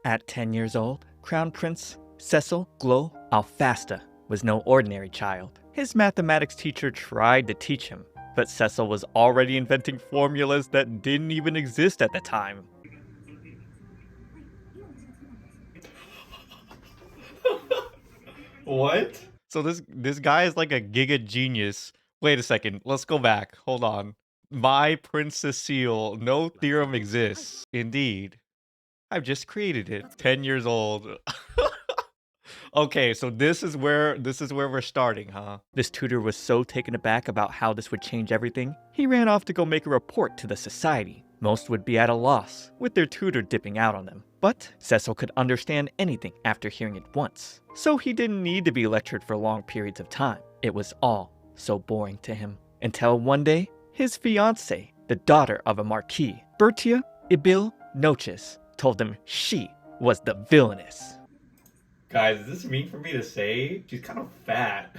At 10 years old, Crown Prince Cecil Glo Alfasta was no ordinary child. His mathematics teacher tried to teach him, but Cecil was already inventing formulas that didn't even exist at the time. What? So this guy is like a giga genius. Wait a second, let's go back. Hold on. My Princess Seal, no theorem exists. Indeed. I've just created it. 10 years old. Okay, so this is where we're starting, huh? This tutor was so taken aback about how this would change everything, he ran off to go make a report to the society. Most would be at a loss, with their tutor dipping out on them. But Cecil could understand anything after hearing it once, so he didn't need to be lectured for long periods of time. It was all so boring to him. Until one day, his fiancée, the daughter of a marquis, Bertia Ibil Noches, told him she was the villainess. Guys, is this mean for me to say? She's kind of fat.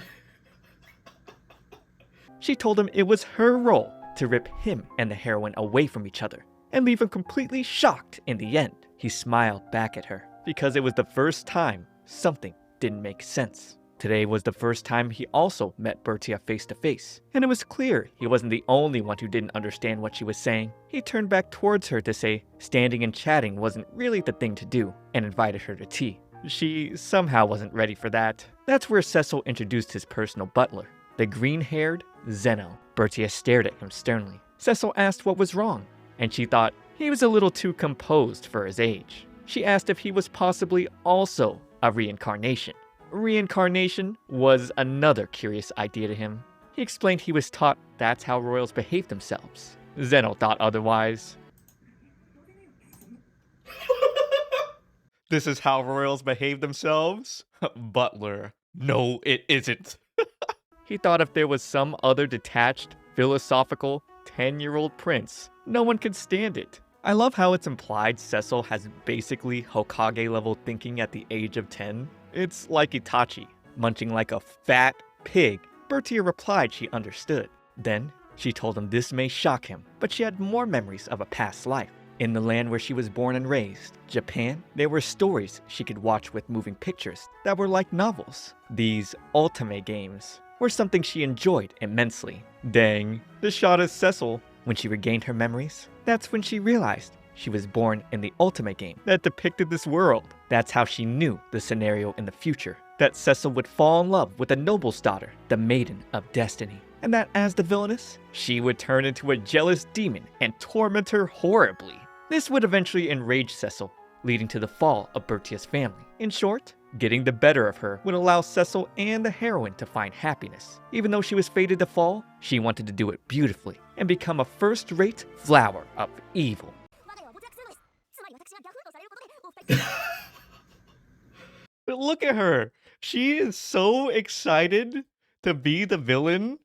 She told him it was her role to rip him and the heroine away from each other and leave him completely shocked in the end. He smiled back at her because it was the first time something didn't make sense. Today was the first time he also met Bertia face to face, and it was clear he wasn't the only one who didn't understand what she was saying. He turned back towards her to say standing and chatting wasn't really the thing to do and invited her to tea. She somehow wasn't ready for that. That's where Cecil introduced his personal butler, the green-haired Zeno. Bertia stared at him sternly. Cecil asked what was wrong, and she thought he was a little too composed for his age. She asked if he was possibly also a reincarnation. Reincarnation was another curious idea to him. He explained he was taught that's how royals behave themselves. Zeno thought otherwise. This is how royals behave themselves? Butler. No, it isn't. He thought if there was some other detached, philosophical, 10-year-old prince, no one could stand it. I love how it's implied Cecil has basically Hokage-level thinking at the age of 10. It's like Itachi, munching like a fat pig. Bertia replied she understood. Then, she told him this may shock him, but she had more memories of a past life. In the land where she was born and raised, Japan, there were stories she could watch with moving pictures that were like novels. These otome games were something she enjoyed immensely. Dang, the shot is Cecil. When she regained her memories, that's when she realized she was born in the otome game that depicted this world. That's how she knew the scenario in the future, that Cecil would fall in love with the noble's daughter, the Maiden of Destiny, and that as the villainess, she would turn into a jealous demon and torment her horribly. This would eventually enrage Cecil, leading to the fall of Bertia's family. In short, getting the better of her would allow Cecil and the heroine to find happiness. Even though she was fated to fall, she wanted to do it beautifully and become a first-rate flower of evil. But look at her. She is so excited to be the villain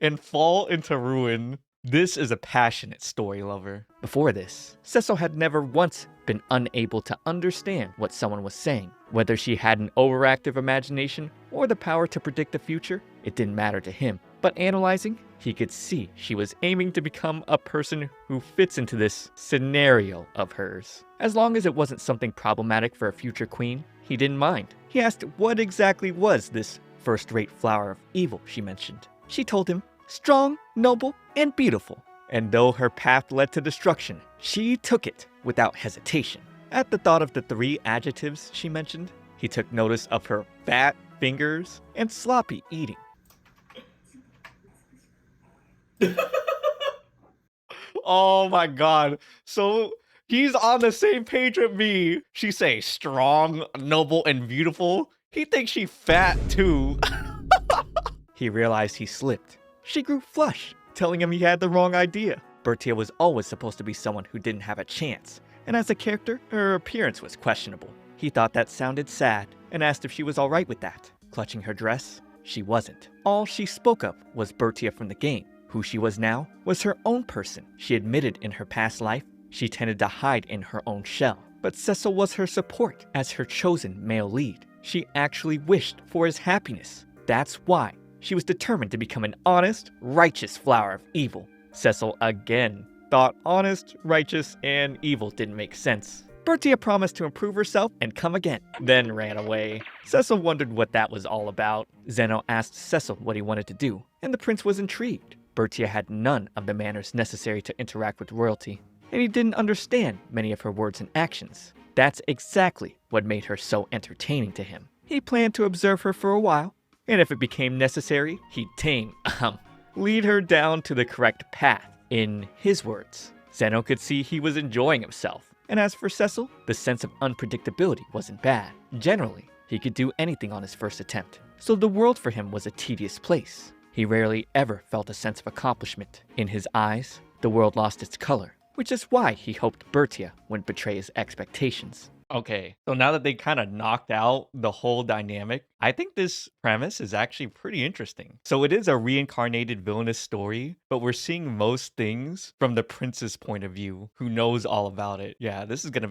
and fall into ruin. This is a passionate story lover. Before this, Cecil had never once been unable to understand what someone was saying. Whether she had an overactive imagination or the power to predict the future, it didn't matter to him. But analyzing, he could see she was aiming to become a person who fits into this scenario of hers. As long as it wasn't something problematic for a future queen, he didn't mind. He asked what exactly was this first-rate flower of evil she mentioned. She told him, strong, noble, and beautiful. And though her path led to destruction, she took it without hesitation. At the thought of the 3 adjectives she mentioned, he took notice of her fat fingers and sloppy eating. Oh my god. So he's on the same page with me. She say strong, noble, and beautiful. He thinks she fat too. He realized he slipped. She grew flush, telling him he had the wrong idea. Bertia was always supposed to be someone who didn't have a chance, and as a character, her appearance was questionable. He thought that sounded sad, and asked if she was alright with that. Clutching her dress, she wasn't. All she spoke of was Bertia from the game. Who she was now was her own person. She admitted in her past life, she tended to hide in her own shell. But Cecil was her support as her chosen male lead. She actually wished for his happiness. That's why she was determined to become an honest, righteous flower of evil. Cecil again thought honest, righteous, and evil didn't make sense. Bertia promised to improve herself and come again, then ran away. Cecil wondered what that was all about. Zeno asked Cecil what he wanted to do, and the prince was intrigued. Bertia had none of the manners necessary to interact with royalty, and he didn't understand many of her words and actions. That's exactly what made her so entertaining to him. He planned to observe her for a while, and if it became necessary, he'd lead her down to the correct path. In his words, Zeno could see he was enjoying himself. And as for Cecil, the sense of unpredictability wasn't bad. Generally, he could do anything on his first attempt, so the world for him was a tedious place. He rarely ever felt a sense of accomplishment. In his eyes, the world lost its color, which is why he hoped Bertia wouldn't betray his expectations. Okay, so now that they kind of knocked out the whole dynamic, I think this premise is actually pretty interesting. So it is a reincarnated villainous story, but we're seeing most things from the prince's point of view, who knows all about it. Yeah, this is gonna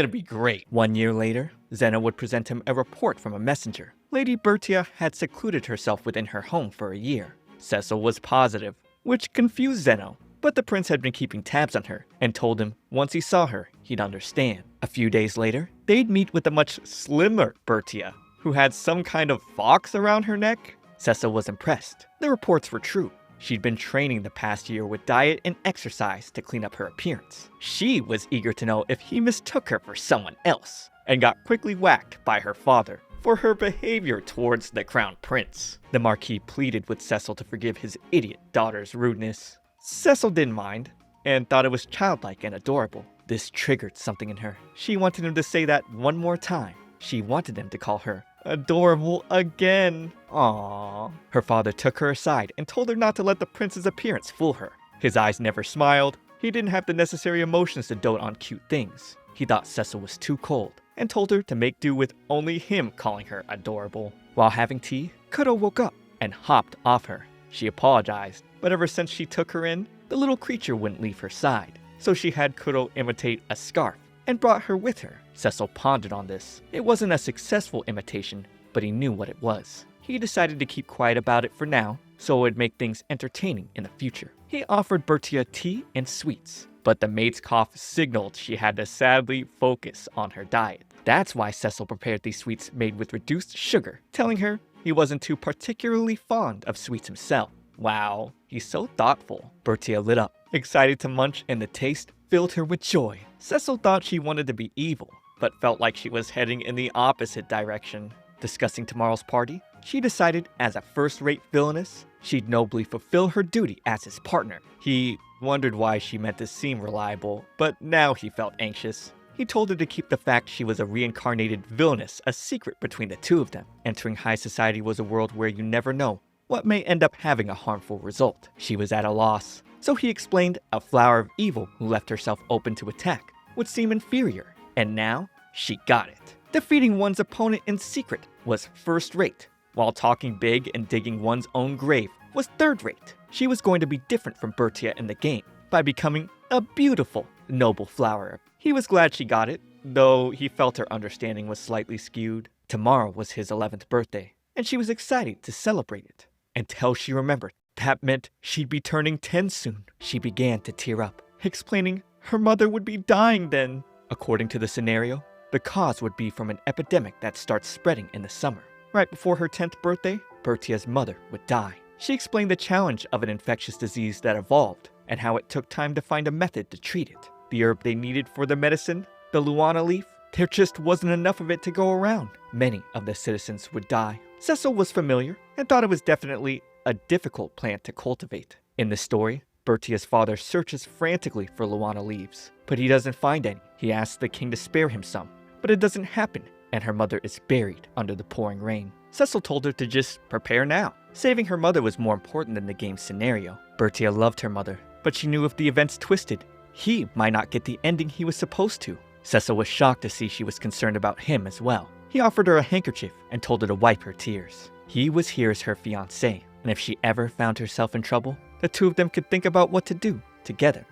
be great. 1 year later, Zeno would present him a report from a messenger. Lady Bertia had secluded herself within her home for a year. Cecil was positive, which confused Zeno. But the prince had been keeping tabs on her and told him once he saw her, he'd understand. A few days later, they'd meet with a much slimmer Bertia, who had some kind of fox around her neck. Cecil was impressed. The reports were true. She'd been training the past year with diet and exercise to clean up her appearance. She was eager to know if he mistook her for someone else, and got quickly whacked by her father for her behavior towards the crown prince. The Marquis pleaded with Cecil to forgive his idiot daughter's rudeness. Cecil didn't mind, and thought it was childlike and adorable. This triggered something in her. She wanted him to say that one more time. She wanted him to call her adorable again. Aww. Her father took her aside and told her not to let the prince's appearance fool her. His eyes never smiled. He didn't have the necessary emotions to dote on cute things. He thought Cecil was too cold, and told her to make do with only him calling her adorable. While having tea, Kuro woke up and hopped off her. She apologized, but ever since she took her in, the little creature wouldn't leave her side. So she had Kuro imitate a scarf and brought her with her. Cecil pondered on this. It wasn't a successful imitation, but he knew what it was. He decided to keep quiet about it for now, so it would make things entertaining in the future. He offered Bertia tea and sweets, but the maid's cough signaled she had to sadly focus on her diet. That's why Cecil prepared these sweets made with reduced sugar, telling her he wasn't too particularly fond of sweets himself. Wow, he's so thoughtful. Bertia lit up, excited to munch, and the taste filled her with joy. Cecil thought she wanted to be evil, but felt like she was heading in the opposite direction. Discussing tomorrow's party, she decided as a first-rate villainess, she'd nobly fulfill her duty as his partner. He wondered why she meant to seem reliable, but now he felt anxious. He told her to keep the fact she was a reincarnated villainess a secret between the two of them. Entering high society was a world where you never know what may end up having a harmful result. She was at a loss, so he explained a flower of evil who left herself open to attack would seem inferior, and now she got it. Defeating one's opponent in secret was first-rate, while talking big and digging one's own grave was third-rate. She was going to be different from Bertia in the game by becoming a beautiful, noble flower. He was glad she got it, though he felt her understanding was slightly skewed. Tomorrow was his 11th birthday, and she was excited to celebrate it. Until she remembered that meant she'd be turning 10 soon. She began to tear up, explaining her mother would be dying then. According to the scenario, the cause would be from an epidemic that starts spreading in the summer. Right before her 10th birthday, Bertia's mother would die. She explained the challenge of an infectious disease that evolved, and how it took time to find a method to treat it. The herb they needed for the medicine, the luana leaf, there just wasn't enough of it to go around. Many of the citizens would die. Cecil was familiar and thought it was definitely a difficult plant to cultivate. In the story, Bertia's father searches frantically for luana leaves, but he doesn't find any. He asks the king to spare him some, but it doesn't happen, and her mother is buried under the pouring rain. Cecil told her to just prepare now. Saving her mother was more important than the game's scenario. Bertia loved her mother, but she knew if the events twisted, he might not get the ending he was supposed to. Cecil was shocked to see she was concerned about him as well. He offered her a handkerchief and told her to wipe her tears. He was here as her fiancé, and if she ever found herself in trouble, the two of them could think about what to do together.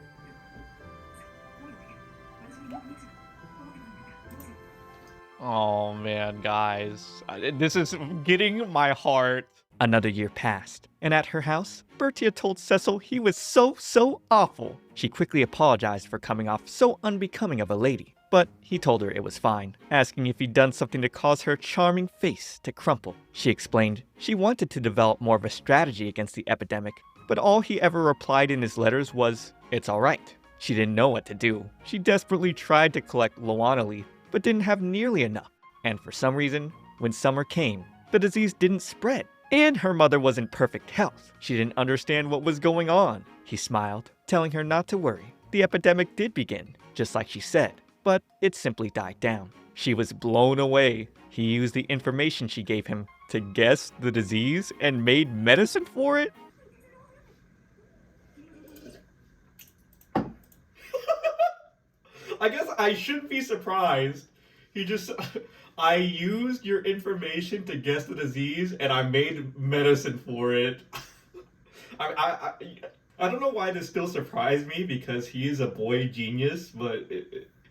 Oh man, guys, this is getting my heart. Another year passed, and at her house, Bertia told Cecil he was so awful. She quickly apologized for coming off so unbecoming of a lady. but he told her it was fine, asking if he'd done something to cause her charming face to crumple. She explained she wanted to develop more of a strategy against the epidemic, but all he ever replied in his letters was, "It's alright." She didn't know what to do. She desperately tried to collect Luana leaf, but didn't have nearly enough. And for some reason, when summer came, the disease didn't spread. And her mother was in perfect health. She didn't understand what was going on. He smiled, telling her not to worry. The epidemic did begin, just like she said, but it simply died down. She was blown away. He used the information she gave him to guess the disease and made medicine for it? I guess I shouldn't be surprised. He just, I used your information to guess the disease, and I made medicine for it. I don't know why this still surprised me because he is a boy genius, but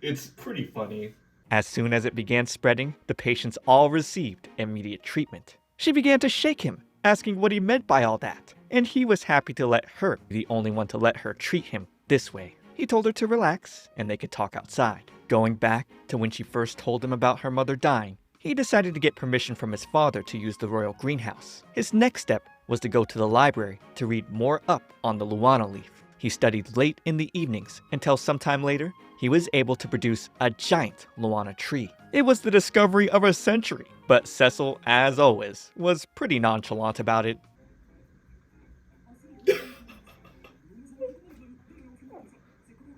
it's pretty funny. As soon as it began spreading, the patients all received immediate treatment. She began to shake him, asking what he meant by all that, and he was happy to let her be the only one to let her treat him this way. He told her to relax, and they could talk outside. Going back to when she first told him about her mother dying, he decided to get permission from his father to use the royal greenhouse. His next step was to go to the library to read more up on the Luana leaf. He studied late in the evenings until sometime later, he was able to produce a giant Luana tree. It was the discovery of a century, but Cecil, as always, was pretty nonchalant about it.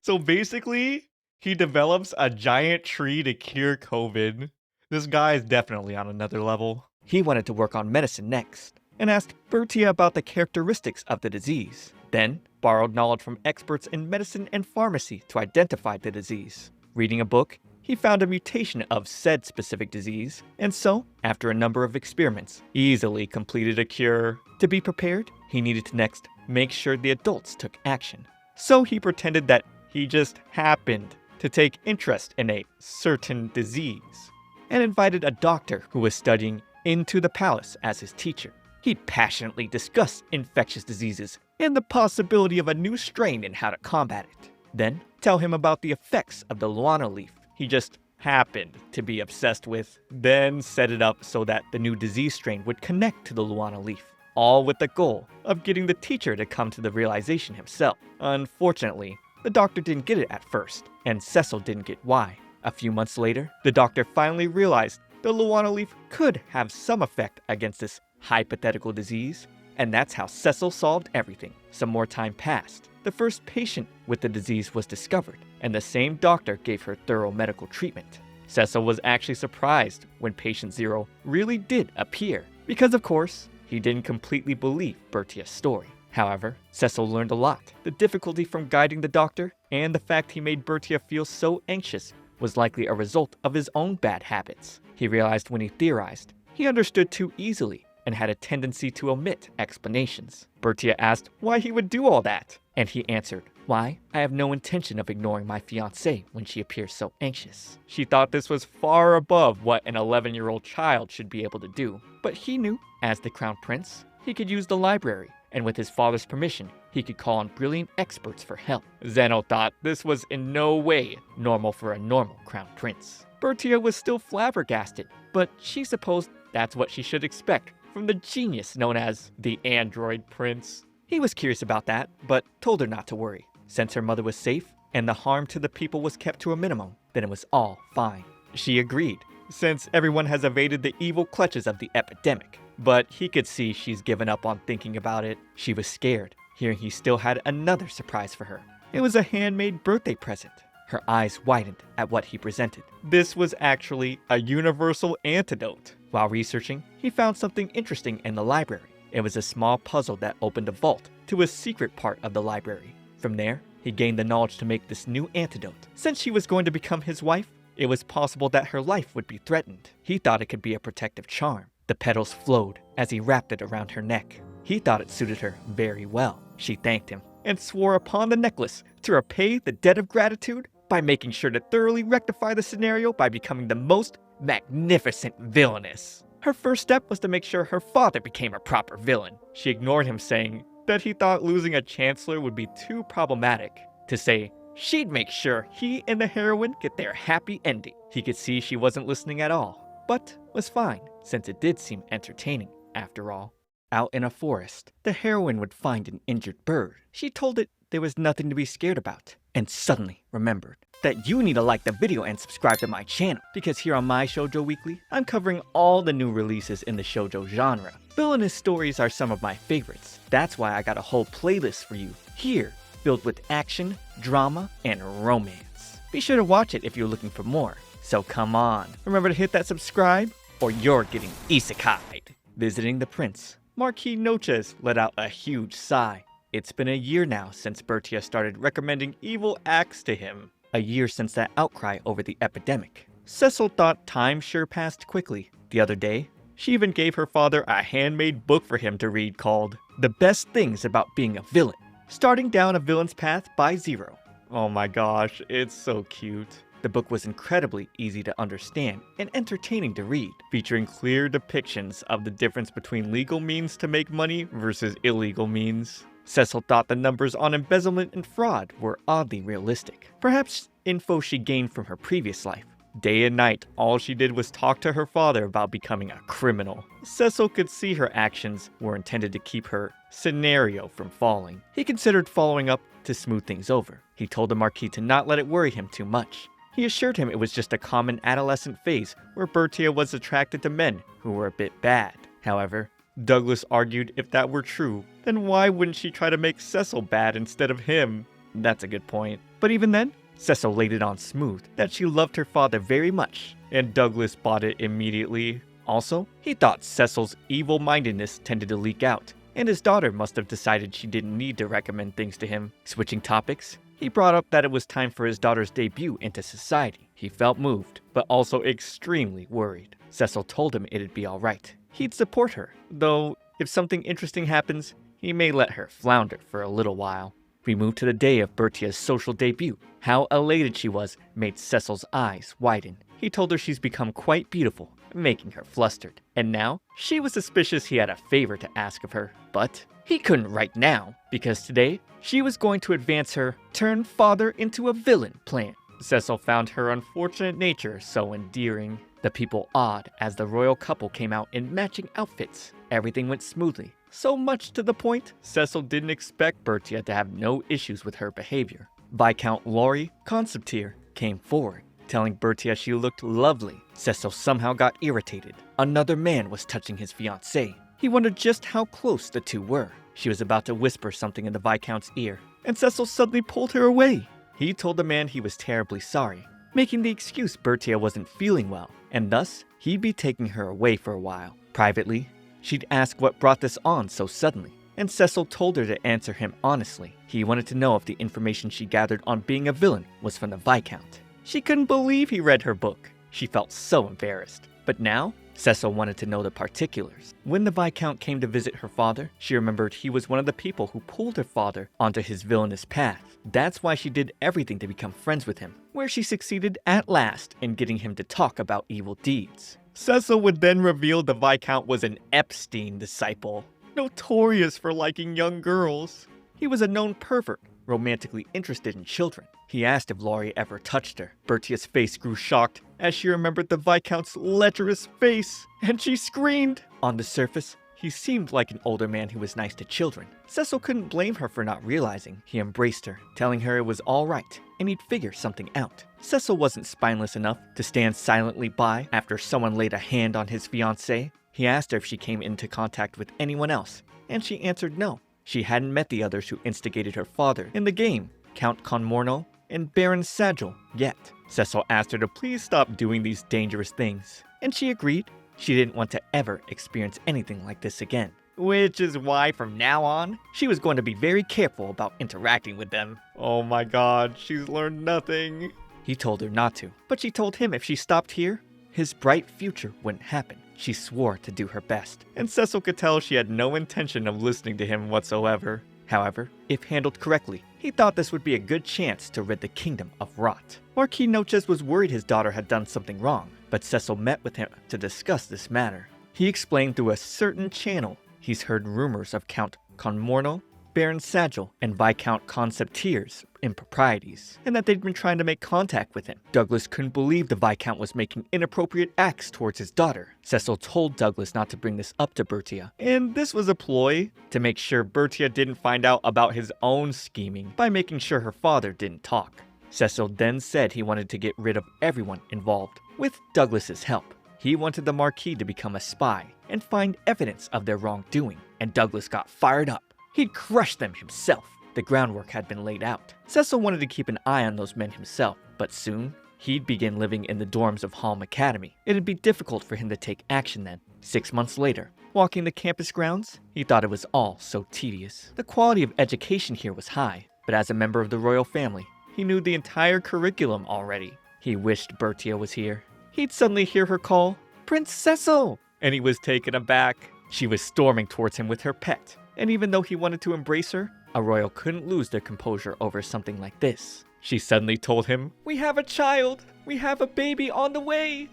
So basically, he develops a giant tree to cure COVID. This guy is definitely on another level. He wanted to work on medicine next, and asked Bertia about the characteristics of the disease. Then, borrowed knowledge from experts in medicine and pharmacy to identify the disease. Reading a book, he found a mutation of said specific disease, and so, after a number of experiments, easily completed a cure. To be prepared, he needed to next make sure the adults took action. So he pretended that he just happened to take interest in a certain disease, and invited a doctor who was studying into the palace as his teacher. He'd passionately discuss infectious diseases and the possibility of a new strain and how to combat it. Then, tell him about the effects of the Luana leaf he just happened to be obsessed with. Then set it up so that the new disease strain would connect to the Luana leaf, all with the goal of getting the teacher to come to the realization himself. Unfortunately, the doctor didn't get it at first, and Cecil didn't get why. A few months later, the doctor finally realized the Luana leaf could have some effect against this hypothetical disease, and that's how Cecil solved everything. Some more time passed. The first patient with the disease was discovered, and the same doctor gave her thorough medical treatment. Cecil was actually surprised when patient 0 really did appear, because of course, he didn't completely believe Bertia's story. However, Cecil learned a lot. The difficulty from guiding the doctor, and the fact he made Bertia feel so anxious, was likely a result of his own bad habits. He realized when he theorized, he understood too easily and had a tendency to omit explanations. Bertia asked why he would do all that, and he answered, "Why? I have no intention of ignoring my fiancée when she appears so anxious." She thought this was far above what an 11-year-old child should be able to do, but he knew, as the crown prince, he could use the library, and with his father's permission, he could call on brilliant experts for help. Zeno thought this was in no way normal for a normal crown prince. Bertia was still flabbergasted, but she supposed that's what she should expect from the genius known as the android prince. He was curious about that, but told her not to worry. Since her mother was safe, and the harm to the people was kept to a minimum, then it was all fine. She agreed, since everyone has evaded the evil clutches of the epidemic. But he could see she's given up on thinking about it. She was scared, hearing he still had another surprise for her. It was a handmade birthday present. Her eyes widened at what he presented. This was actually a universal antidote. While researching, he found something interesting in the library. It was a small puzzle that opened a vault to a secret part of the library. From there, he gained the knowledge to make this new antidote. Since she was going to become his wife, it was possible that her life would be threatened. He thought it could be a protective charm. The petals flowed as he wrapped it around her neck. He thought it suited her very well. She thanked him and swore upon the necklace to repay the debt of gratitude by making sure to thoroughly rectify the scenario by becoming the most magnificent villainess. Her first step was to make sure her father became a proper villain. She ignored him, saying that he thought losing a chancellor would be too problematic. To say she'd make sure he and the heroine get their happy ending. He could see she wasn't listening at all, but was fine, since it did seem entertaining, after all. Out in a forest, the heroine would find an injured bird. She told it there was nothing to be scared about, and suddenly remembered that you need to like the video and subscribe to my channel, because here on my Shoujo Weekly, I'm covering all the new releases in the shoujo genre. Villainous stories are some of my favorites. That's why I got a whole playlist for you here, filled with action, drama, and romance. Be sure to watch it if you're looking for more. So come on, remember to hit that subscribe, or you're getting isekai'd. Visiting the prince, Marquis Noches let out a huge sigh. It's been a year now since Bertia started recommending evil acts to him. A year since that outcry over the epidemic. Cecil thought time sure passed quickly. The other day, she even gave her father a handmade book for him to read called The Best Things About Being a Villain, Starting Down a Villain's Path by Zero. Oh my gosh, it's so cute. The book was incredibly easy to understand and entertaining to read, featuring clear depictions of the difference between legal means to make money versus illegal means. Cecil thought the numbers on embezzlement and fraud were oddly realistic. Perhaps info she gained from her previous life. Day and night, all she did was talk to her father about becoming a criminal. Cecil could see her actions were intended to keep her scenario from falling. He considered following up to smooth things over. He told the Marquis to not let it worry him too much. He assured him it was just a common adolescent phase where Bertia was attracted to men who were a bit bad. However, Douglas argued if that were true, then why wouldn't she try to make Cecil bad instead of him? That's a good point. But even then, Cecil laid it on smooth that she loved her father very much, and Douglas bought it immediately. Also, he thought Cecil's evil-mindedness tended to leak out, and his daughter must have decided she didn't need to recommend things to him. Switching topics, he brought up that it was time for his daughter's debut into society. He felt moved, but also extremely worried. Cecil told him it'd be alright. He'd support her, though if something interesting happens, he may let her flounder for a little while. We moved to the day of Bertia's social debut. How elated she was made Cecil's eyes widen. He told her she's become quite beautiful, making her flustered. And now, she was suspicious he had a favor to ask of her. But he couldn't right now, because today, she was going to advance her turn father into a villain plan. Cecil found her unfortunate nature so endearing. The people awed as the royal couple came out in matching outfits. Everything went smoothly. So much to the point, Cecil didn't expect Bertia to have no issues with her behavior. Viscount Laurie ComfyTea came forward, telling Bertia she looked lovely. Cecil somehow got irritated. Another man was touching his fiancée. He wondered just how close the two were. She was about to whisper something in the Viscount's ear, and Cecil suddenly pulled her away. He told the man he was terribly sorry, making the excuse Bertia wasn't feeling well, and thus, he'd be taking her away for a while. Privately, she'd ask what brought this on so suddenly, and Cecil told her to answer him honestly. He wanted to know if the information she gathered on being a villain was from the Viscount. She couldn't believe he read her book. She felt so embarrassed. But now, Cecil wanted to know the particulars. When the Viscount came to visit her father, she remembered he was one of the people who pulled her father onto his villainous path. That's why she did everything to become friends with him, where she succeeded at last in getting him to talk about evil deeds. Cecil would then reveal the Viscount was an Epstein disciple, notorious for liking young girls. He was a known pervert, romantically interested in children. He asked if Laurie ever touched her. Bertia's face grew shocked as she remembered the Viscount's lecherous face, and she screamed. On the surface, he seemed like an older man who was nice to children. Cecil couldn't blame her for not realizing. He embraced her, telling her it was all right, and he'd figure something out. Cecil wasn't spineless enough to stand silently by after someone laid a hand on his fiancée. He asked her if she came into contact with anyone else, and she answered no. She hadn't met the others who instigated her father in the game, Count Conmorno and Baron Sagil, yet. Cecil asked her to please stop doing these dangerous things, and she agreed. She didn't want to ever experience anything like this again. Which is why from now on, she was going to be very careful about interacting with them. Oh my god, she's learned nothing. He told her not to, but she told him if she stopped here, his bright future wouldn't happen. She swore to do her best, and Cecil could tell she had no intention of listening to him whatsoever. However, if handled correctly, he thought this would be a good chance to rid the kingdom of rot. Marquis Noches was worried his daughter had done something wrong, but Cecil met with him to discuss this matter. He explained through a certain channel he's heard rumors of Count Conmorno Baron Sagil and Viscount ComfyTea's improprieties, and that they'd been trying to make contact with him. Douglas couldn't believe the Viscount was making inappropriate acts towards his daughter. Cecil told Douglas not to bring this up to Bertia, and this was a ploy to make sure Bertia didn't find out about his own scheming by making sure her father didn't talk. Cecil then said he wanted to get rid of everyone involved, with Douglas's help. He wanted the Marquis to become a spy and find evidence of their wrongdoing, and Douglas got fired up. He'd crush them himself. The groundwork had been laid out. Cecil wanted to keep an eye on those men himself, but soon, he'd begin living in the dorms of Halm Academy. It'd be difficult for him to take action then. 6 months later, walking the campus grounds, he thought it was all so tedious. The quality of education here was high, but as a member of the royal family, he knew the entire curriculum already. He wished Bertia was here. He'd suddenly hear her call, "Prince Cecil!" And he was taken aback. She was storming towards him with her pet. And even though he wanted to embrace her, a royal couldn't lose their composure over something like this. She suddenly told him, "We have a child! We have a baby on the way!"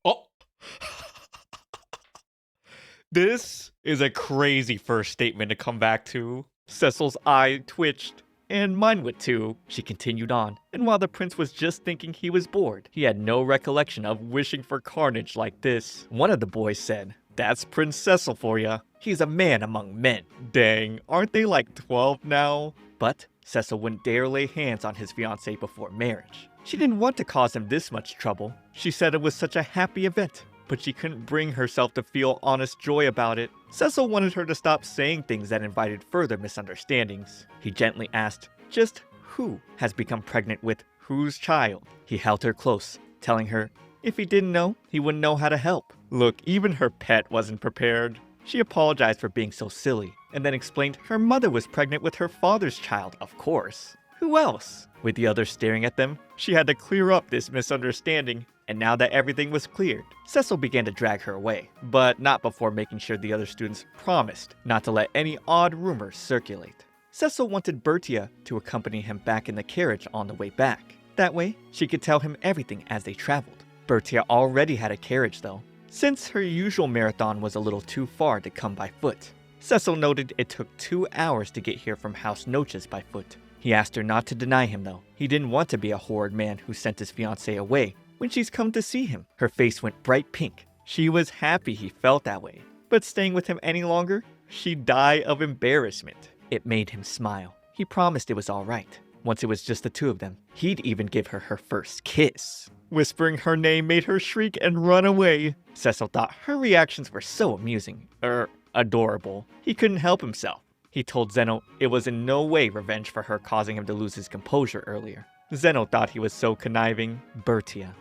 Oh! This is a crazy first statement to come back to. Cecil's eye twitched, and mine would too. She continued on, and while the prince was just thinking he was bored, he had no recollection of wishing for carnage like this. One of the boys said, "That's Prince Cecil for ya. He's a man among men." Dang, aren't they like 12 now? But Cecil wouldn't dare lay hands on his fiancée before marriage. She didn't want to cause him this much trouble. She said it was such a happy event, but she couldn't bring herself to feel honest joy about it. Cecil wanted her to stop saying things that invited further misunderstandings. He gently asked, just who has become pregnant with whose child? He held her close, telling her if he didn't know, he wouldn't know how to help. Look, even her pet wasn't prepared. She apologized for being so silly, and then explained her mother was pregnant with her father's child, of course. Who else? With the others staring at them, she had to clear up this misunderstanding. And now that everything was cleared, Cecil began to drag her away, but not before making sure the other students promised not to let any odd rumors circulate. Cecil wanted Bertia to accompany him back in the carriage on the way back. That way, she could tell him everything as they traveled. Bertia already had a carriage though, since her usual marathon was a little too far to come by foot. Cecil noted it took 2 hours to get here from House Noches by foot. He asked her not to deny him though. He didn't want to be a horrid man who sent his fiancée away when she's come to see him. Her face went bright pink. She was happy he felt that way. But staying with him any longer, she'd die of embarrassment. It made him smile. He promised it was alright. Once it was just the two of them, he'd even give her her first kiss. Whispering her name made her shriek and run away. Cecil thought her reactions were so amusing. Adorable. He couldn't help himself. He told Zeno it was in no way revenge for her causing him to lose his composure earlier. Zeno thought he was so conniving. Bertia.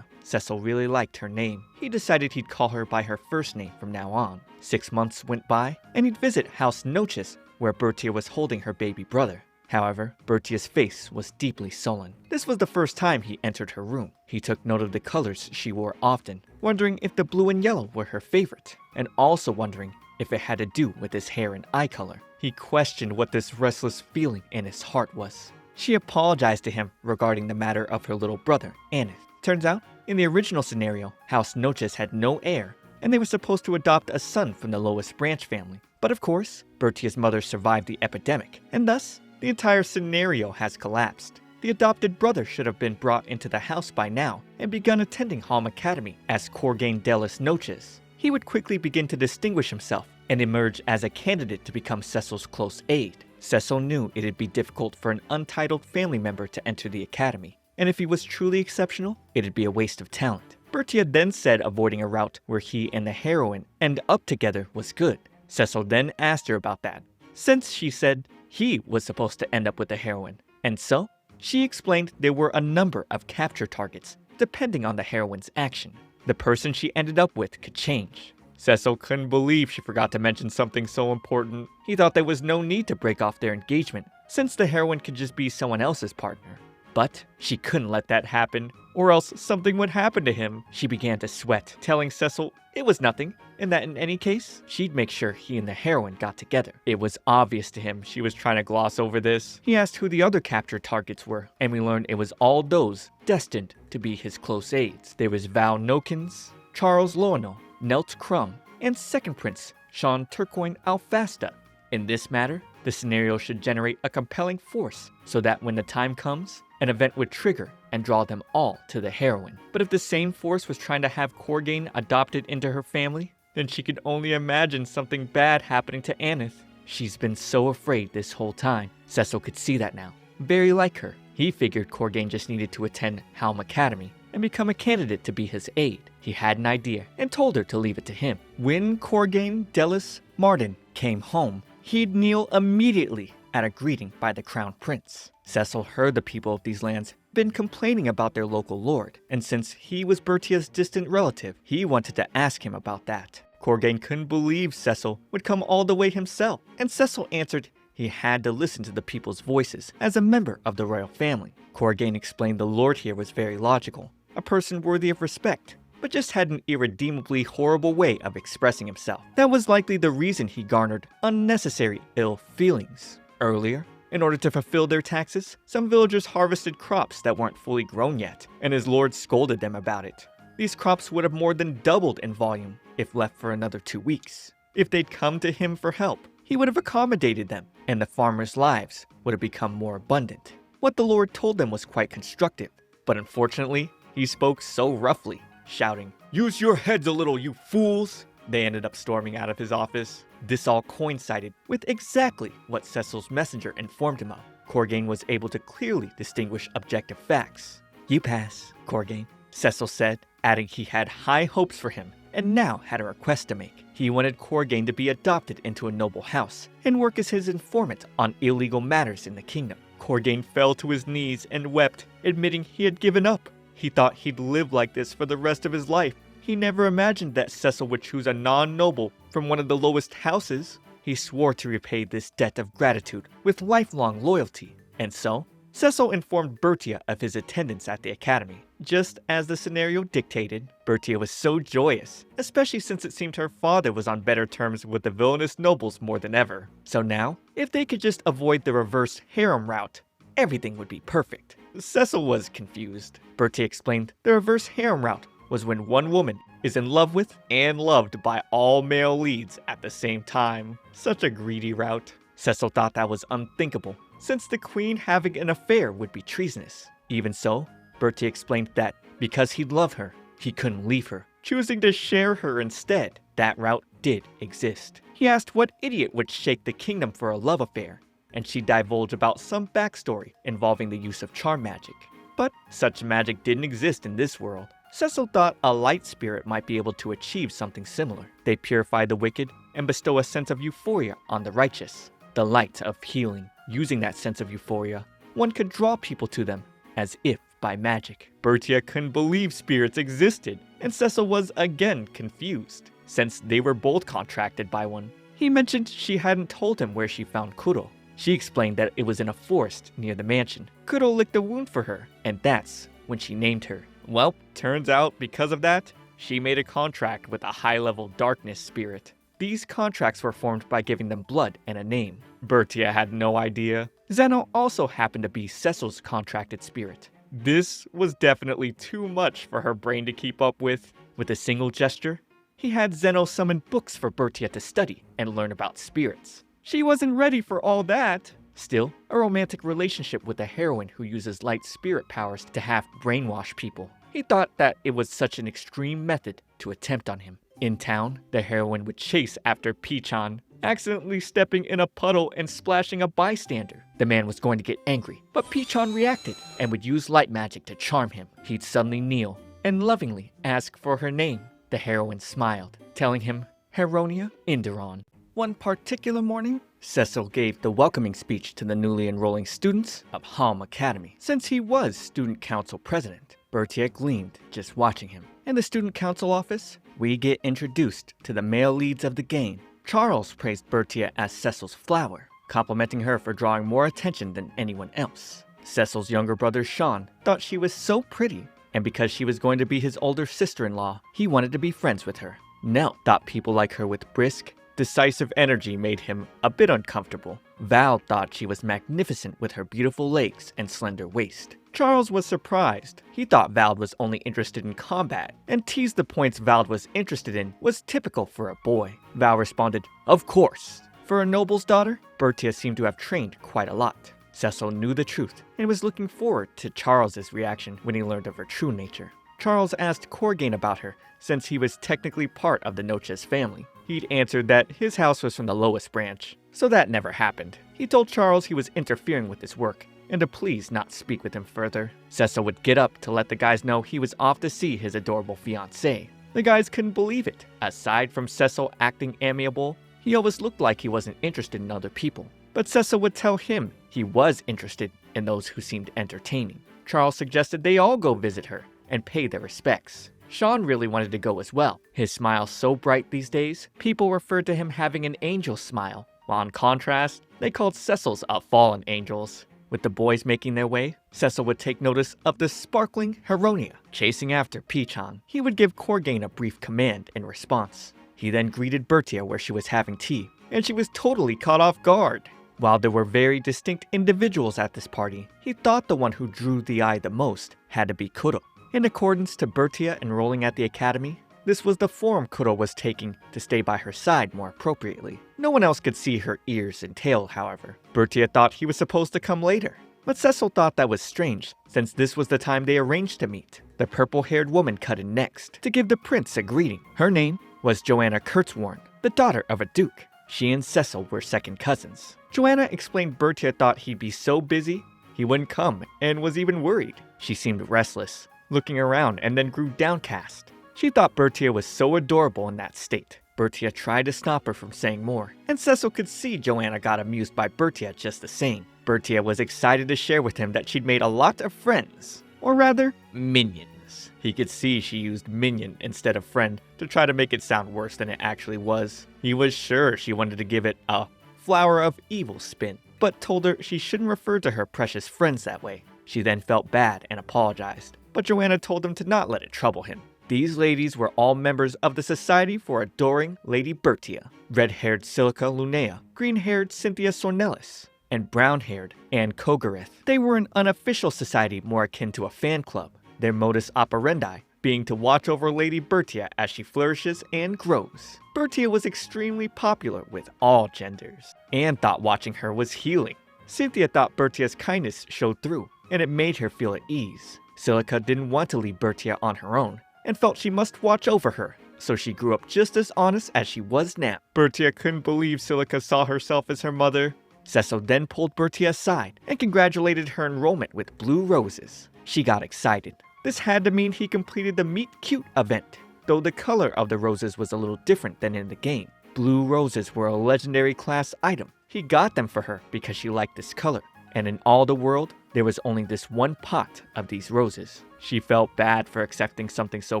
Cecil really liked her name. He decided he'd call her by her first name from now on. 6 months went by, and he'd visit House Noches, where Bertia was holding her baby brother. However, Bertia's face was deeply sullen. This was the first time he entered her room. He took note of the colors she wore often, wondering if the blue and yellow were her favorite, and also wondering if it had to do with his hair and eye color. He questioned what this restless feeling in his heart was. She apologized to him regarding the matter of her little brother, Aneth. Turns out, in the original scenario, House Noches had no heir, and they were supposed to adopt a son from the lowest branch family. But of course, Bertia's mother survived the epidemic, and thus, the entire scenario has collapsed. The adopted brother should have been brought into the house by now and begun attending Halm Academy as Corgain Delis Noches. He would quickly begin to distinguish himself and emerge as a candidate to become Cecil's close aide. Cecil knew it'd be difficult for an untitled family member to enter the academy, and if he was truly exceptional, it'd be a waste of talent. Bertia then said avoiding a route where he and the heroine end up together was good. Cecil then asked her about that, since she said he was supposed to end up with the heroine, and so she explained there were a number of capture targets depending on the heroine's action. The person she ended up with could change. Cecil couldn't believe she forgot to mention something so important. He thought there was no need to break off their engagement, since the heroine could just be someone else's partner. But she couldn't let that happen, or else something would happen to him. She began to sweat, telling Cecil it was nothing, and that in any case, she'd make sure he and the heroine got together. It was obvious to him she was trying to gloss over this. He asked who the other captured targets were, and we learned it was all those destined to be his close aides. There was Val Nokins, Charles Loano, Nelt Crumb, and second prince, Sean Turcoing Alfasta. In this matter, the scenario should generate a compelling force so that when the time comes, an event would trigger and draw them all to the heroine. But if the same force was trying to have Corgain adopted into her family, then she could only imagine something bad happening to Aneth. She's been so afraid this whole time. Cecil could see that now. Very like her. He figured Corgain just needed to attend Helm Academy and become a candidate to be his aide. He had an idea and told her to leave it to him. When Corgain Delis Martin came home, he'd kneel immediately at a greeting by the crown prince. Cecil heard the people of these lands been complaining about their local lord, and since he was Bertia's distant relative, he wanted to ask him about that. Corgain couldn't believe Cecil would come all the way himself, and Cecil answered he had to listen to the people's voices as a member of the royal family. Corgain explained the lord here was very logical, a person worthy of respect, but just had an irredeemably horrible way of expressing himself. That was likely the reason he garnered unnecessary ill feelings. Earlier, in order to fulfill their taxes, some villagers harvested crops that weren't fully grown yet, and his lord scolded them about it. These crops would have more than doubled in volume if left for another 2 weeks. If they'd come to him for help, he would have accommodated them, and the farmers' lives would have become more abundant. What the lord told them was quite constructive, but unfortunately, he spoke so roughly, shouting, "Use your heads a little, you fools!" They ended up storming out of his office. This all coincided with exactly what Cecil's messenger informed him of. Corgain was able to clearly distinguish objective facts. "You pass, Corgain," Cecil said, adding he had high hopes for him and now had a request to make. He wanted Corgain to be adopted into a noble house and work as his informant on illegal matters in the kingdom. Corgain fell to his knees and wept, admitting he had given up. He thought he'd live like this for the rest of his life. He never imagined that Cecil would choose a non-noble from one of the lowest houses. He swore to repay this debt of gratitude with lifelong loyalty. And so, Cecil informed Bertia of his attendance at the academy. Just as the scenario dictated, Bertia was so joyous, especially since it seemed her father was on better terms with the villainous nobles more than ever. So now, if they could just avoid the reverse harem route, everything would be perfect. Cecil was confused. Bertie explained the reverse harem route was when one woman is in love with and loved by all male leads at the same time. Such a greedy route. Cecil thought that was unthinkable, since the queen having an affair would be treasonous. Even so, Bertie explained that because he'd love her, he couldn't leave her, choosing to share her instead. That route did exist. He asked what idiot would shake the kingdom for a love affair, and she divulged about some backstory involving the use of charm magic. But such magic didn't exist in this world. Cecil thought a light spirit might be able to achieve something similar. They purify the wicked and bestow a sense of euphoria on the righteous. The light of healing. Using that sense of euphoria, one could draw people to them, as if by magic. Bertia couldn't believe spirits existed, and Cecil was again confused, since they were both contracted by one. He mentioned she hadn't told him where she found Kuro. She explained that it was in a forest near the mansion. Kuro licked a wound for her, and that's when she named her. Well, turns out because of that, she made a contract with a high-level darkness spirit. These contracts were formed by giving them blood and a name. Bertia had no idea. Zeno also happened to be Cecil's contracted spirit. This was definitely too much for her brain to keep up with. With a single gesture, he had Zeno summon books for Bertia to study and learn about spirits. She wasn't ready for all that. Still, a romantic relationship with a heroine who uses light spirit powers to half brainwash people. He thought that it was such an extreme method to attempt on him. In town, the heroine would chase after Pichon, accidentally stepping in a puddle and splashing a bystander. The man was going to get angry, but Pichon reacted and would use light magic to charm him. He'd suddenly kneel and lovingly ask for her name. The heroine smiled, telling him Heronia Inderon. One particular morning, Cecil gave the welcoming speech to the newly enrolling students of Helm Academy. Since he was student council president, Bertia gleamed just watching him. In the student council office, we get introduced to the male leads of the game. Charles praised Bertia as Cecil's flower, complimenting her for drawing more attention than anyone else. Cecil's younger brother Sean thought she was so pretty, and because she was going to be his older sister-in-law, he wanted to be friends with her. Nell thought people like her with brisk, decisive energy made him a bit uncomfortable. Val thought she was magnificent with her beautiful legs and slender waist. Charles was surprised. He thought Val was only interested in combat, and teased the points Val was interested in was typical for a boy. Val responded, "Of course." For a noble's daughter, Bertia seemed to have trained quite a lot. Cecil knew the truth and was looking forward to Charles's reaction when he learned of her true nature. Charles asked Corgain about her, since he was technically part of the Noches family. He'd answered that his house was from the lowest branch, so that never happened. He told Charles he was interfering with his work, and to please not speak with him further. Cecil would get up to let the guys know he was off to see his adorable fiancée. The guys couldn't believe it. Aside from Cecil acting amiable, he always looked like he wasn't interested in other people. But Cecil would tell him he was interested in those who seemed entertaining. Charles suggested they all go visit her and pay their respects. Sean really wanted to go as well. His smile so bright these days, people referred to him having an angel smile, while in contrast, they called Cecil's a fallen angels. With the boys making their way, Cecil would take notice of the sparkling Heroine chasing after Pichon. He would give Corgain a brief command in response. He then greeted Bertia where she was having tea, and she was totally caught off guard. While there were very distinct individuals at this party, he thought the one who drew the eye the most had to be Kuro. In accordance to Bertia enrolling at the academy, this was the form Kuro was taking to stay by her side more appropriately. No one else could see her ears and tail, however. Bertia thought he was supposed to come later, but Cecil thought that was strange, since this was the time they arranged to meet. The purple-haired woman cut in next to give the prince a greeting. Her name was Joanna Kurtzwarn, the daughter of a duke. She and Cecil were second cousins. Joanna explained Bertia thought he'd be so busy he wouldn't come, and was even worried. She seemed restless, looking around, and then grew downcast. She thought Bertia was so adorable in that state. Bertia tried to stop her from saying more, and Cecil could see Joanna got amused by Bertia just the same. Bertia was excited to share with him that she'd made a lot of friends, or rather, minions. He could see she used minion instead of friend to try to make it sound worse than it actually was. He was sure she wanted to give it a flower of evil spin, but told her she shouldn't refer to her precious friends that way. She then felt bad and apologized, but Joanna told him to not let it trouble him. These ladies were all members of the Society for Adoring Lady Bertia. Red-haired Silica Lunea, green-haired Cynthia Sornelis, and brown-haired Anne Kogareth. They were an unofficial society more akin to a fan club, their modus operandi being to watch over Lady Bertia as she flourishes and grows. Bertia was extremely popular with all genders. Anne thought watching her was healing. Cynthia thought Bertia's kindness showed through, and it made her feel at ease. Silica didn't want to leave Bertia on her own, and felt she must watch over her, so she grew up just as honest as she was now. Bertia couldn't believe Silica saw herself as her mother. Cecil then pulled Bertia aside and congratulated her enrollment with blue roses. She got excited. This had to mean he completed the Meet Cute event, though the color of the roses was a little different than in the game. Blue roses were a legendary class item. He got them for her because she liked this color, and in all the world, there was only this one pot of these roses. She felt bad for accepting something so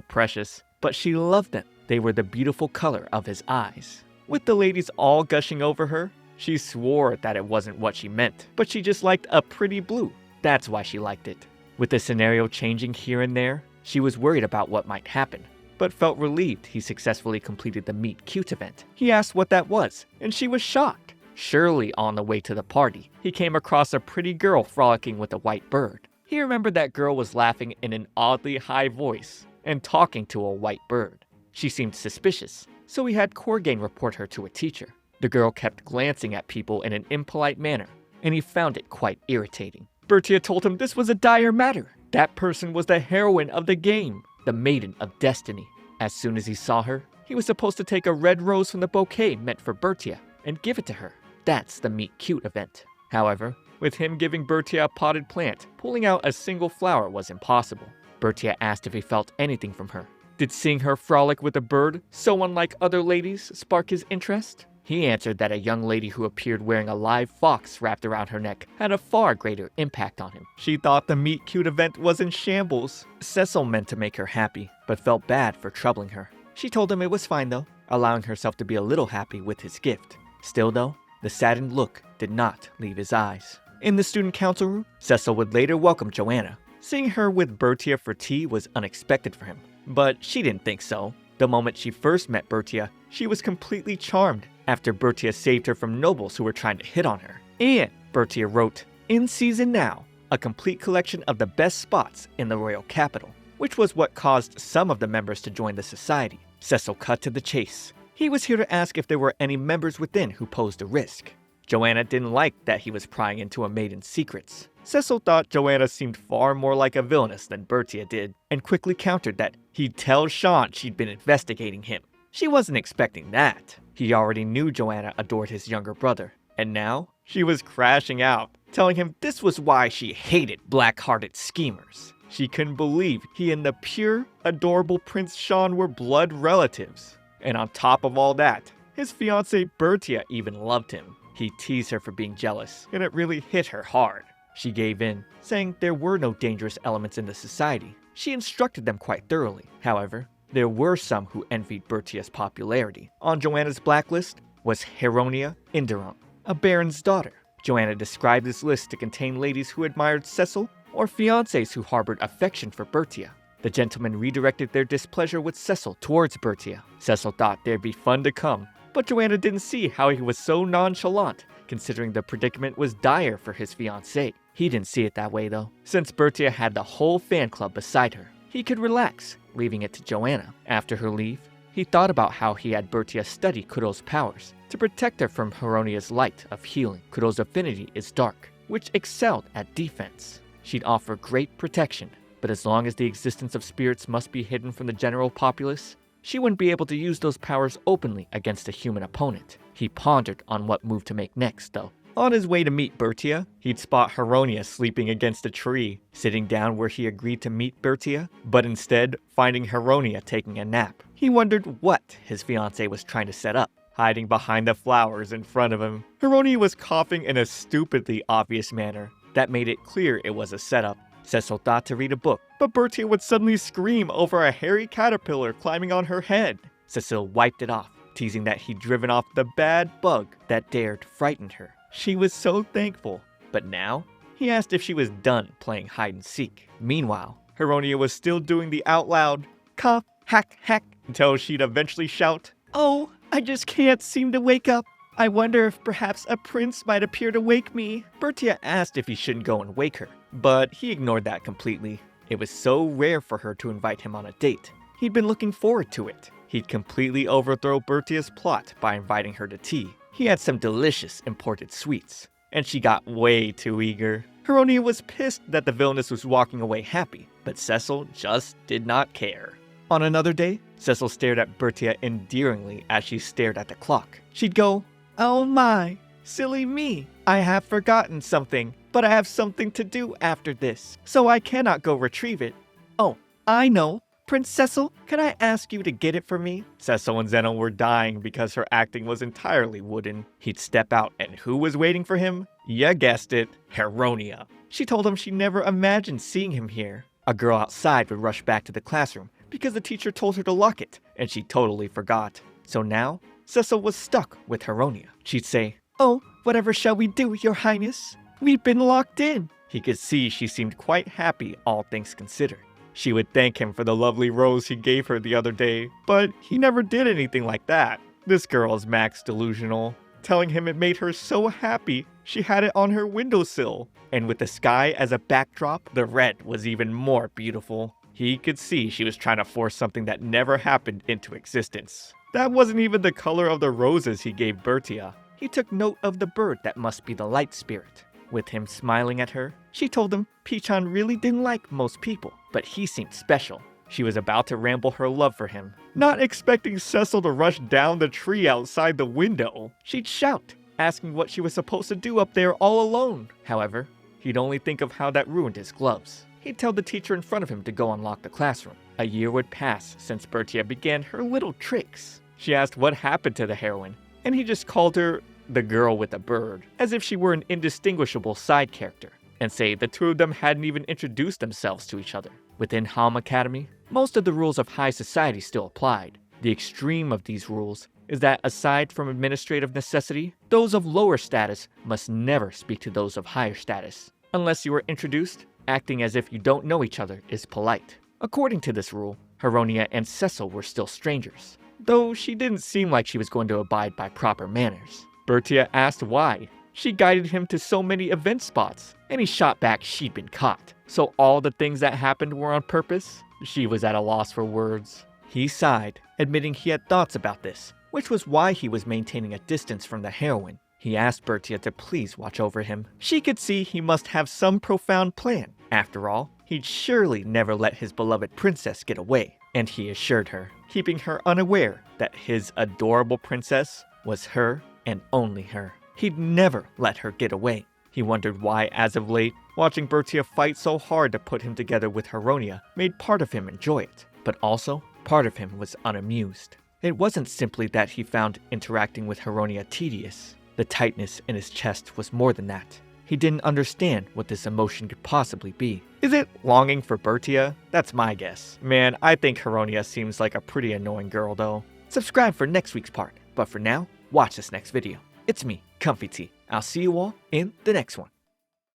precious, but she loved them. They were the beautiful color of his eyes. With the ladies all gushing over her, she swore that it wasn't what she meant, but she just liked a pretty blue. That's why she liked it. With the scenario changing here and there, she was worried about what might happen, but felt relieved he successfully completed the Meet Cute event. He asked what that was, and she was shocked. Surely on the way to the party, he came across a pretty girl frolicking with a white bird. He remembered that girl was laughing in an oddly high voice and talking to a white bird. She seemed suspicious, so he had Corgain report her to a teacher. The girl kept glancing at people in an impolite manner, and he found it quite irritating. Bertia told him this was a dire matter. That person was the heroine of the game, the Maiden of Destiny. As soon as he saw her, he was supposed to take a red rose from the bouquet meant for Bertia and give it to her. That's the Meet Cute event. However, with him giving Bertia a potted plant, pulling out a single flower was impossible. Bertia asked if he felt anything from her. Did seeing her frolic with a bird, so unlike other ladies, spark his interest? He answered that a young lady who appeared wearing a live fox wrapped around her neck had a far greater impact on him. She thought the Meet Cute event was in shambles. Cecil meant to make her happy, but felt bad for troubling her. She told him it was fine though, allowing herself to be a little happy with his gift. Still though, the saddened look did not leave his eyes. In the student council room, Cecil would later welcome Joanna. Seeing her with Bertia for tea was unexpected for him, but she didn't think so. The moment she first met Bertia, she was completely charmed after Bertia saved her from nobles who were trying to hit on her. And Bertia wrote, "In season now, a complete collection of the best spots in the royal capital," which was what caused some of the members to join the society. Cecil cut to the chase. He was here to ask if there were any members within who posed a risk. Joanna didn't like that he was prying into a maiden's secrets. Cecil thought Joanna seemed far more like a villainess than Bertia did, and quickly countered that he'd tell Sean she'd been investigating him. She wasn't expecting that. He already knew Joanna adored his younger brother, and now she was crashing out, telling him this was why she hated black-hearted schemers. She couldn't believe he and the pure, adorable Prince Sean were blood relatives. And on top of all that, his fiancée Bertia even loved him. He teased her for being jealous, and it really hit her hard. She gave in, saying there were no dangerous elements in the society. She instructed them quite thoroughly. However, there were some who envied Bertia's popularity. On Joanna's blacklist was Heroine Inderon, a baron's daughter. Joanna described this list to contain ladies who admired Cecil or fiancés who harbored affection for Bertia. The gentlemen redirected their displeasure with Cecil towards Bertia. Cecil thought there'd be fun to come, but Joanna didn't see how he was so nonchalant, considering the predicament was dire for his fiancée. He didn't see it that way though. Since Bertia had the whole fan club beside her, he could relax, leaving it to Joanna. After her leave, he thought about how he had Bertia study Kuro's powers to protect her from Heronia's light of healing. Kuro's affinity is dark, which excelled at defense. She'd offer great protection, but as long as the existence of spirits must be hidden from the general populace, she wouldn't be able to use those powers openly against a human opponent. He pondered on what move to make next, though. On his way to meet Bertia, he'd spot Heronia sleeping against a tree, sitting down where he agreed to meet Bertia, but instead finding Heronia taking a nap. He wondered what his fiancée was trying to set up. Hiding behind the flowers in front of him, Heronia was coughing in a stupidly obvious manner that made it clear it was a setup. Cecil thought to read a book, but Bertia would suddenly scream over a hairy caterpillar climbing on her head. Cecil wiped it off, teasing that he'd driven off the bad bug that dared frighten her. She was so thankful, but now he asked if she was done playing hide and seek. Meanwhile, Heronia was still doing the out loud cough, hack, hack, until she'd eventually shout, "Oh, I just can't seem to wake up. I wonder if perhaps a prince might appear to wake me." Bertia asked if he shouldn't go and wake her, but he ignored that completely. It was so rare for her to invite him on a date. He'd been looking forward to it. He'd completely overthrow Bertia's plot by inviting her to tea. He had some delicious imported sweets, and she got way too eager. Heronia was pissed that the villainess was walking away happy, but Cecil just did not care. On another day, Cecil stared at Bertia endearingly as she stared at the clock. She'd go, "Oh my, silly me. I have forgotten something, but I have something to do after this, so I cannot go retrieve it. Oh, I know. Prince Cecil, can I ask you to get it for me?" Cecil and Zeno were dying because her acting was entirely wooden. He'd step out, and who was waiting for him? Ya guessed it, Heronia. She told him she never imagined seeing him here. A girl outside would rush back to the classroom because the teacher told her to lock it, and she totally forgot. So now, Cecil was stuck with Heronia. She'd say, "Oh, whatever shall we do, Your Highness? We've been locked in." He could see she seemed quite happy, all things considered. She would thank him for the lovely rose he gave her the other day, but he never did anything like that. This girl is max delusional, telling him it made her so happy she had it on her windowsill. And with the sky as a backdrop, the red was even more beautiful. He could see she was trying to force something that never happened into existence. That wasn't even the color of the roses he gave Bertia. He took note of the bird that must be the light spirit. With him smiling at her, she told him Pichon really didn't like most people, but he seemed special. She was about to ramble her love for him, not expecting Cecil to rush down the tree outside the window. She'd shout, asking what she was supposed to do up there all alone. However, he'd only think of how that ruined his gloves. He'd tell the teacher in front of him to go unlock the classroom. A year would pass since Bertia began her little tricks. She asked what happened to the heroine, and he just called her the girl with the bird, as if she were an indistinguishable side character, and say the two of them hadn't even introduced themselves to each other. Within Halm Academy, most of the rules of high society still applied. The extreme of these rules is that aside from administrative necessity, those of lower status must never speak to those of higher status. Unless you are introduced, acting as if you don't know each other is polite. According to this rule, Heronia and Cecil were still strangers, though she didn't seem like she was going to abide by proper manners. Bertia asked why. She guided him to so many event spots, and he shot back she'd been caught. So all the things that happened were on purpose? She was at a loss for words. He sighed, admitting he had thoughts about this, which was why he was maintaining a distance from the heroine. He asked Bertia to please watch over him. She could see he must have some profound plan. After all, he'd surely never let his beloved princess get away. And he assured her, keeping her unaware that his adorable princess was her and only her. He'd never let her get away. He wondered why, as of late, watching Bertia fight so hard to put him together with Heronia made part of him enjoy it. But also, part of him was unamused. It wasn't simply that he found interacting with Heronia tedious. The tightness in his chest was more than that. He didn't understand what this emotion could possibly be. Is it longing for Bertia? That's my guess. Man, I think Heronia seems like a pretty annoying girl though. Subscribe for next week's part, but for now, watch this next video. It's me, ComfyTea. I'll see you all in the next one.